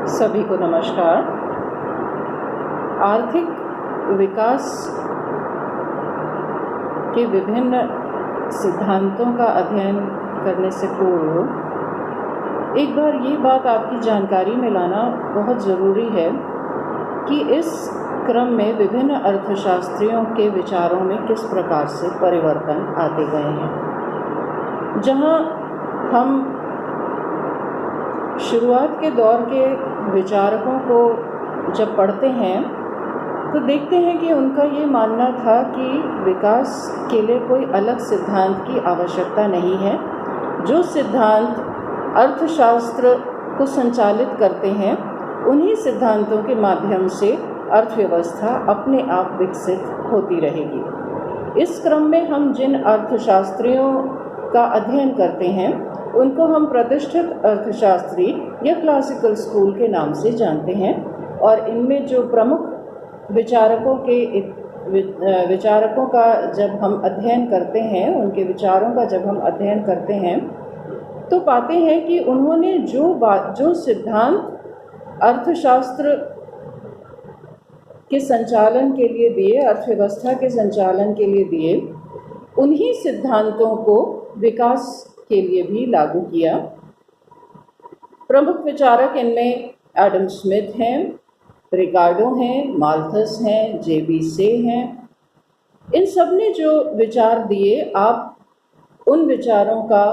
सभी को नमस्कार। आर्थिक विकास के विभिन्न सिद्धांतों का अध्ययन करने से पूर्व एक बार ये बात आपकी जानकारी में लाना बहुत ज़रूरी है कि इस क्रम में विभिन्न अर्थशास्त्रियों के विचारों में किस प्रकार से परिवर्तन आते गए हैं। जहाँ हम शुरुआत के दौर के विचारकों को जब पढ़ते हैं तो देखते हैं कि उनका ये मानना था कि विकास के लिए कोई अलग सिद्धांत की आवश्यकता नहीं है। जो सिद्धांत अर्थशास्त्र को संचालित करते हैं उन्हीं सिद्धांतों के माध्यम से अर्थव्यवस्था अपने आप विकसित होती रहेगी। इस क्रम में हम जिन अर्थशास्त्रियों का अध्ययन करते हैं उनको हम प्रतिष्ठित अर्थशास्त्री या क्लासिकल स्कूल के नाम से जानते हैं, और इनमें जो प्रमुख विचारकों का जब हम अध्ययन करते हैं, उनके विचारों का जब हम अध्ययन करते हैं तो पाते हैं कि उन्होंने जो सिद्धांत अर्थशास्त्र के संचालन के लिए दिए, अर्थव्यवस्था के संचालन के लिए दिए, उन्हीं सिद्धांतों को विकास के लिए भी लागू किया। प्रमुख विचारक इनमें एडम स्मिथ हैं, रिकार्डो हैं, माल्थस हैं, जेबी से हैं। इन सब ने जो विचार दिए, आप उन विचारों का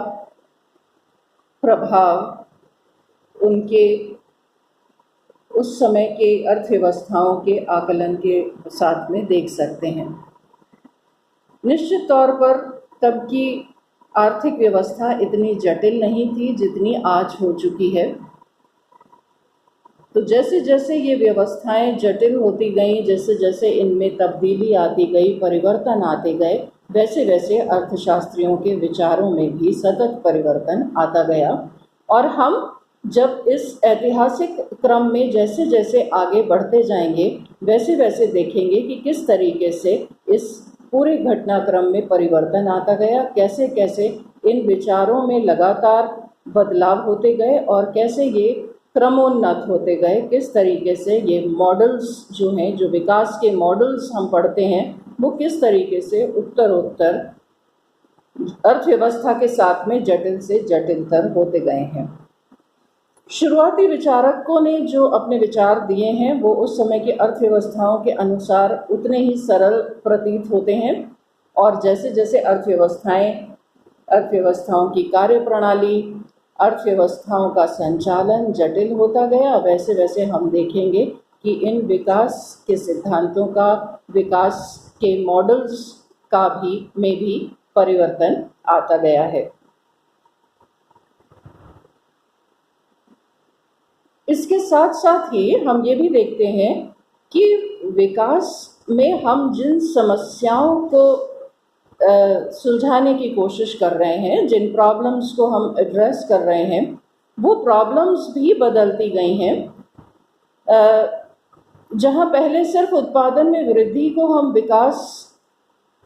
प्रभाव उनके उस समय के अर्थव्यवस्थाओं के आकलन के साथ में देख सकते हैं। निश्चित तौर पर तब की आर्थिक व्यवस्था इतनी जटिल नहीं थी जितनी आज हो चुकी है। तो जैसे जैसे ये व्यवस्थाएं जटिल होती गईं, जैसे जैसे इनमें तब्दीली आती गई, परिवर्तन आते गए, वैसे वैसे अर्थशास्त्रियों के विचारों में भी सतत परिवर्तन आता गया। और हम जब इस ऐतिहासिक क्रम में जैसे जैसे आगे बढ़ते जाएंगे वैसे वैसे देखेंगे कि किस तरीके से इस पूरे घटनाक्रम में परिवर्तन आता गया, कैसे कैसे इन विचारों में लगातार बदलाव होते गए और कैसे ये क्रमोन्नत होते गए, किस तरीके से ये मॉडल्स जो हैं, जो विकास के मॉडल्स हम पढ़ते हैं, वो किस तरीके से उत्तरोत्तर अर्थव्यवस्था के साथ में जटिल से जटिलतर होते गए हैं। शुरुआती विचारकों ने जो अपने विचार दिए हैं वो उस समय की अर्थव्यवस्थाओं के अनुसार उतने ही सरल प्रतीत होते हैं, और जैसे जैसे अर्थव्यवस्थाओं की कार्यप्रणाली, अर्थव्यवस्थाओं का संचालन जटिल होता गया, वैसे वैसे हम देखेंगे कि इन विकास के सिद्धांतों का, विकास के मॉडल्स का में भी परिवर्तन आता गया है। इसके साथ साथ ही हम ये भी देखते हैं कि विकास में हम जिन समस्याओं को सुलझाने की कोशिश कर रहे हैं, जिन प्रॉब्लम्स को हम एड्रेस कर रहे हैं, वो प्रॉब्लम्स भी बदलती गई हैं। जहाँ पहले सिर्फ उत्पादन में वृद्धि को हम विकास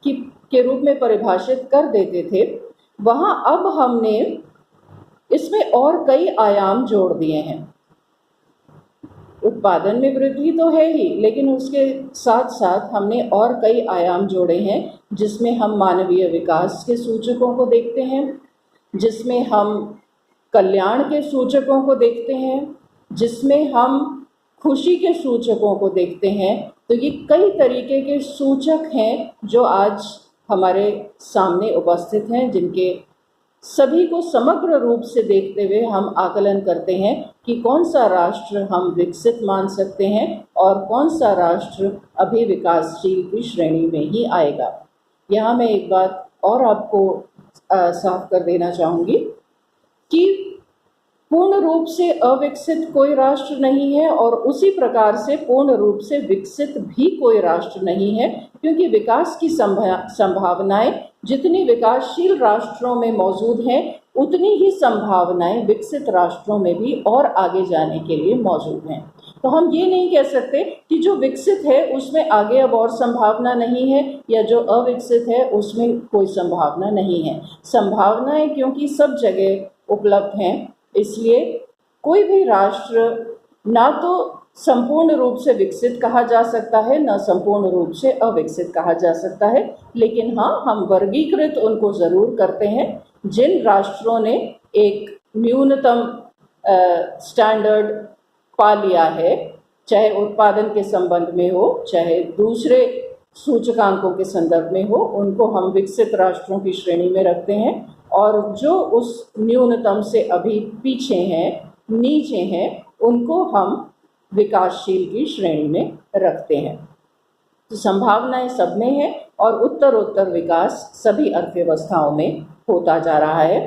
के रूप में परिभाषित कर देते थे, वहाँ अब हमने इसमें और कई आयाम जोड़ दिए हैं। उत्पादन में वृद्धि तो है ही, लेकिन उसके साथ साथ हमने और कई आयाम जोड़े हैं, जिसमें हम मानवीय विकास के सूचकों को देखते हैं, जिसमें हम कल्याण के सूचकों को देखते हैं, जिसमें हम खुशी के सूचकों को देखते हैं। तो ये कई तरीके के सूचक हैं जो आज हमारे सामने उपस्थित हैं, जिनके सभी को समग्र रूप से देखते हुए हम आकलन करते हैं कि कौन सा राष्ट्र हम विकसित मान सकते हैं और कौन सा राष्ट्र अभी विकासशील की श्रेणी में ही आएगा। यहाँ मैं एक बात और आपको साफ कर देना चाहूँगी कि पूर्ण रूप से अविकसित कोई राष्ट्र नहीं है और उसी प्रकार से पूर्ण रूप से विकसित भी कोई राष्ट्र नहीं है, क्योंकि विकास की संभावनाएं जितनी विकासशील राष्ट्रों में मौजूद हैं, उतनी ही संभावनाएं विकसित राष्ट्रों में भी और आगे जाने के लिए मौजूद हैं। तो हम ये नहीं कह सकते कि जो विकसित है उसमें आगे अब और संभावना नहीं है, या जो अविकसित है उसमें कोई संभावना नहीं है। संभावनाएं क्योंकि सब जगह उपलब्ध हैं, इसलिए कोई भी राष्ट्र ना तो संपूर्ण रूप से विकसित कहा जा सकता है, ना संपूर्ण रूप से अविकसित कहा जा सकता है, लेकिन हाँ, हम वर्गीकृत उनको ज़रूर करते हैं जिन राष्ट्रों ने एक न्यूनतम स्टैंडर्ड पा लिया है, चाहे उत्पादन के संबंध में हो, चाहे दूसरे सूचकांकों के संदर्भ में हो, उनको हम विकसित राष्ट्रों की श्रेणी में रखते हैं। और जो उस न्यूनतम से अभी पीछे हैं, नीचे हैं, उनको हम विकासशील की श्रेणी में रखते हैं। तो संभावनाएं सब में है और उत्तरोत्तर विकास सभी अर्थव्यवस्थाओं में होता जा रहा है।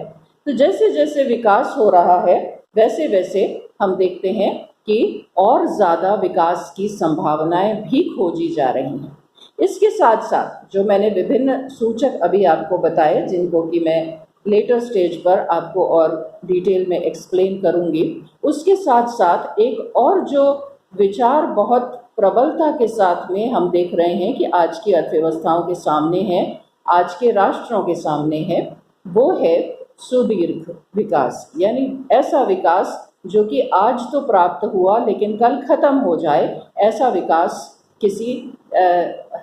तो जैसे जैसे विकास हो रहा है वैसे वैसे हम देखते हैं कि और ज़्यादा विकास की संभावनाएं भी खोजी जा रही हैं। इसके साथ साथ जो मैंने विभिन्न सूचक अभी आपको बताए, जिनको कि मैं लेटर स्टेज पर आपको और डिटेल में एक्सप्लेन करूंगी, उसके साथ साथ एक और जो विचार बहुत प्रबलता के साथ में हम देख रहे हैं कि आज की अर्थव्यवस्थाओं के सामने है, आज के राष्ट्रों के सामने है, वो है सुदीर्घ विकास। यानी ऐसा विकास जो कि आज तो प्राप्त हुआ लेकिन कल खत्म हो जाए, ऐसा विकास किसी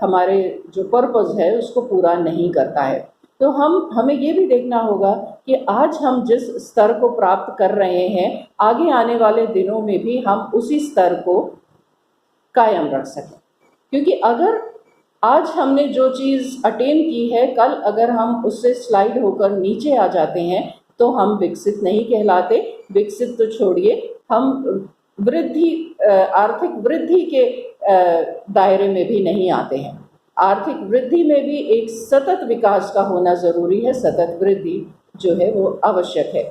हमारे जो पर्पस है उसको पूरा नहीं करता है। तो हमें ये भी देखना होगा कि आज हम जिस स्तर को प्राप्त कर रहे हैं, आगे आने वाले दिनों में भी हम उसी स्तर को कायम रख सकें। क्योंकि अगर आज हमने जो चीज़ अटेन की है, कल अगर हम उससे स्लाइड होकर नीचे आ जाते हैं तो हम विकसित नहीं कहलाते। विकसित तो छोड़िए, हम वृद्धि, आर्थिक वृद्धि के दायरे में भी नहीं आते हैं। आर्थिक वृद्धि में भी एक सतत विकास का होना ज़रूरी है, सतत वृद्धि जो है वो आवश्यक है।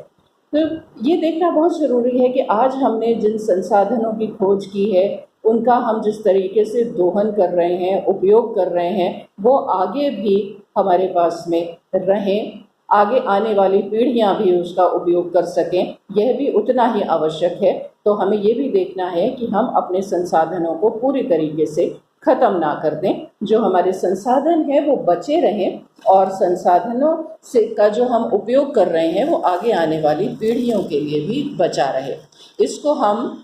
तो ये देखना बहुत ज़रूरी है कि आज हमने जिन संसाधनों की खोज की है, उनका हम जिस तरीके से दोहन कर रहे हैं, उपयोग कर रहे हैं, वो आगे भी हमारे पास में रहें, आगे आने वाली पीढ़ियां भी उसका उपयोग कर सकें, यह भी उतना ही आवश्यक है। तो हमें ये भी देखना है कि हम अपने संसाधनों को पूरी तरीके से ख़त्म ना कर दें, जो हमारे संसाधन हैं वो बचे रहें और संसाधनों से का जो हम उपयोग कर रहे हैं वो आगे आने वाली पीढ़ियों के लिए भी बचा रहे। इसको हम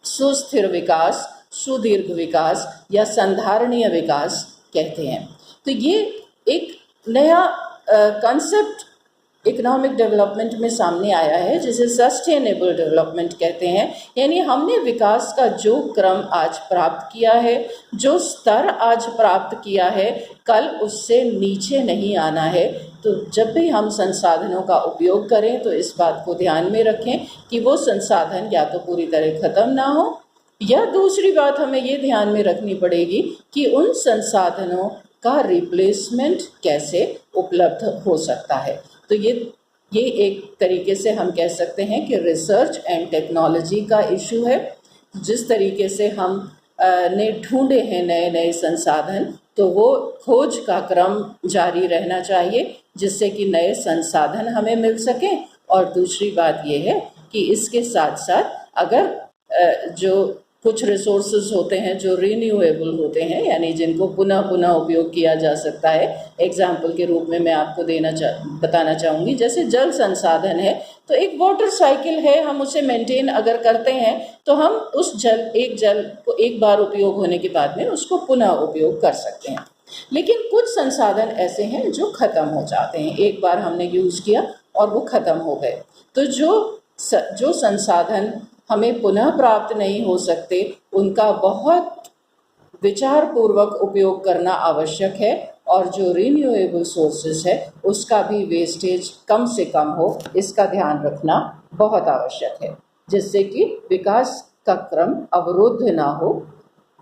सुस्थिर विकास, सुदीर्घ विकास या संधारणीय विकास कहते हैं। तो ये एक नया कॉन्सेप्ट इकोनॉमिक डेवलपमेंट में सामने आया है, जिसे सस्टेनेबल डेवलपमेंट कहते हैं। यानी हमने विकास का जो क्रम आज प्राप्त किया है, जो स्तर आज प्राप्त किया है, कल उससे नीचे नहीं आना है। तो जब भी हम संसाधनों का उपयोग करें तो इस बात को ध्यान में रखें कि वो संसाधन या तो पूरी तरह ख़त्म ना हो, या दूसरी बात हमें ये ध्यान में रखनी पड़ेगी कि उन संसाधनों का रिप्लेसमेंट कैसे उपलब्ध हो सकता है। तो ये एक तरीके से हम कह सकते हैं कि रिसर्च एंड टेक्नोलॉजी का इशू है। जिस तरीके से हम ने ढूंढे हैं नए नए संसाधन, तो वो खोज का क्रम जारी रहना चाहिए जिससे कि नए संसाधन हमें मिल सकें। और दूसरी बात ये है कि इसके साथ साथ अगर जो कुछ रिसोर्सेज होते हैं जो रिन्यूएबल होते हैं, यानी जिनको पुनः पुनः उपयोग किया जा सकता है, एग्जाम्पल के रूप में मैं आपको बताना चाहूँगी, जैसे जल संसाधन है, तो एक वाटर साइकिल है, हम उसे मेंटेन अगर करते हैं तो हम उस जल को एक बार उपयोग होने के बाद में उसको पुनः उपयोग कर सकते हैं। लेकिन कुछ संसाधन ऐसे हैं जो ख़त्म हो जाते हैं, एक बार हमने यूज़ किया और वो ख़त्म हो गए। तो जो संसाधन हमें पुनः प्राप्त नहीं हो सकते, उनका बहुत विचारपूर्वक उपयोग करना आवश्यक है। और जो रिन्यूएबल सोर्सेस है उसका भी वेस्टेज कम से कम हो, इसका ध्यान रखना बहुत आवश्यक है, जिससे कि विकास का क्रम अवरुद्ध ना हो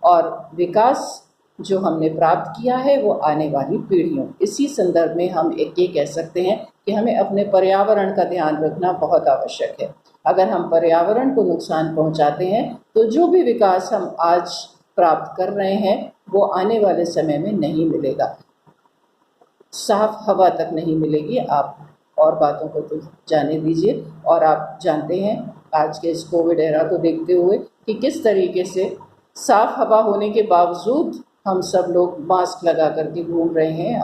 और विकास जो हमने प्राप्त किया है वो आने वाली पीढ़ियों। इसी संदर्भ में हम ये कह सकते हैं कि हमें अपने पर्यावरण का ध्यान रखना बहुत आवश्यक है। अगर हम पर्यावरण को नुकसान पहुंचाते हैं तो जो भी विकास हम आज प्राप्त कर रहे हैं वो आने वाले समय में नहीं मिलेगा, साफ हवा तक नहीं मिलेगी। आप और बातों को तो जाने दीजिए। और आप जानते हैं आज के इस कोविड एरा को देखते हुए कि किस तरीके से साफ हवा होने के बावजूद हम सब लोग मास्क लगा करके घूम रहे हैं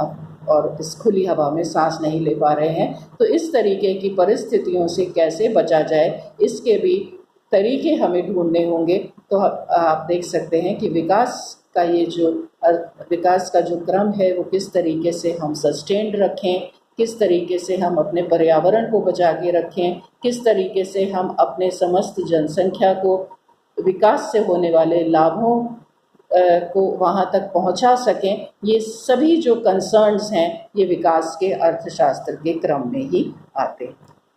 और इस खुली हवा में सांस नहीं ले पा रहे हैं। तो इस तरीके की परिस्थितियों से कैसे बचा जाए, इसके भी तरीके हमें ढूंढने होंगे। तो आप देख सकते हैं कि विकास का जो क्रम है वो किस तरीके से हम सस्टेन्ड रखें, किस तरीके से हम अपने पर्यावरण को बचा के रखें, किस तरीके से हम अपने समस्त जनसंख्या को विकास से होने वाले लाभों को वहाँ तक पहुँचा सकें। ये सभी जो कंसर्न्स हैं ये विकास के अर्थशास्त्र के क्रम में ही आते हैं।